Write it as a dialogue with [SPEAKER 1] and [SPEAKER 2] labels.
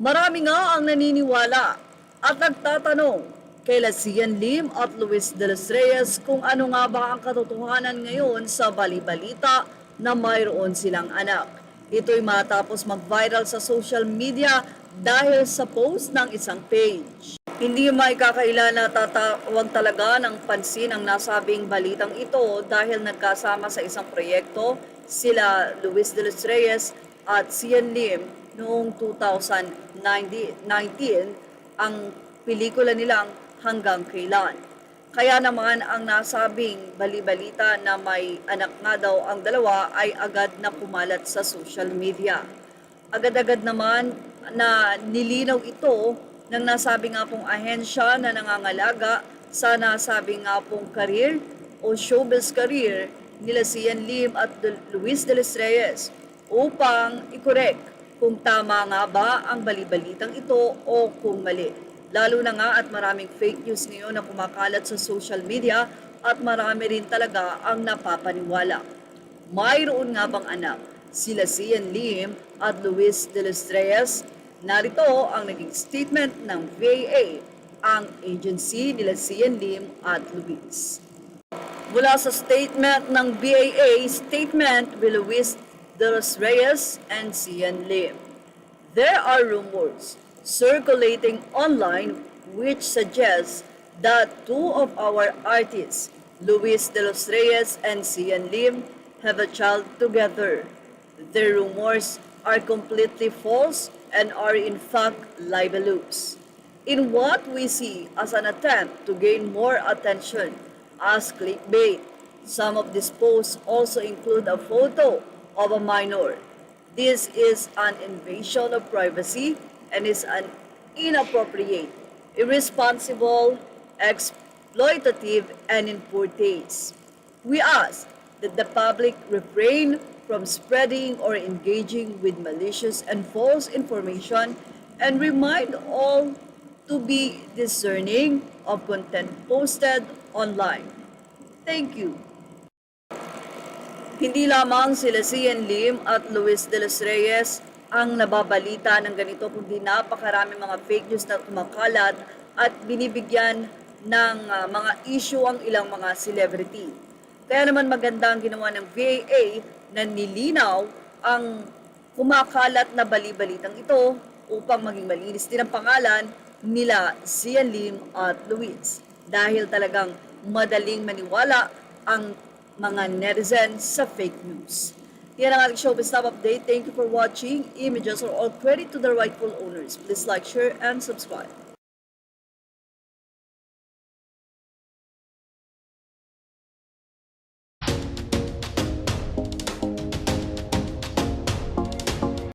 [SPEAKER 1] Marami nga ang naniniwala at nagtatanong kaila Sian Lim at Luis de los Reyes kung ano nga ba ang katotohanan ngayon sa balibalita na mayroon silang anak. Ito'y matapos mag-viral sa social media dahil sa post ng isang page. Hindi maikakaila na tatawag talaga ng pansin ang nasabing balitang ito dahil nagkasama sa isang proyekto sila Luis de los Reyes at Sian Lim noong 2019 ang pelikula nilang Hanggang Kailan. Kaya naman ang nasabing balibalita na may anak nga daw ang dalawa ay agad na kumalat sa social media. Agad-agad naman na nilinaw ito ng nasabi nga pong ahensya na nangangalaga sa nasabi nga pong career o showbiz career nila Sian Lim at Luis de los Reyes upang i-correct kung tama nga ba ang balibalitang ito o kung mali. Lalo na nga at maraming fake news ngayon na kumakalat sa social media at marami rin talaga ang napapaniwala. Mayroon nga bang anak sila Sian Lim at Luis de los Reyes? Narito ang naging statement ng VAA, ang agency nila Sian Lim at Luis. Mula sa statement ng BAA, statement with Luis de los Reyes and Sian Lim. There are rumors circulating online which suggests that two of our artists, Luis de los Reyes and Sian Lim, have a child together. The rumors are completely false and are in fact libelous. In what we see as an attempt to gain more attention as clickbait, some of these posts also include a photo of a minor. This is an invasion of privacy and is an inappropriate, irresponsible, exploitative, and in poor taste. We ask that the public refrain from spreading or engaging with malicious and false information and remind all to be discerning of content posted online. Thank you. Hindi lamang sila Sian Lim at Luis de los Reyes ang nababalita ng ganito, kundi napakarami mga fake news na kumakalat at binibigyan ng mga issue ang ilang mga celebrity. Kaya naman maganda ang ginawa ng VAA na nilinaw ang kumakalat na balibalitang ito upang maging malinis din ang pangalan nila Sian Lim at Luis. Dahil talagang madaling maniwala ang mga netizens sa fake news. Yan ang ating showbiz top update. Thank you for watching. Images are all credit to the rightful owners. Please like, share, and subscribe.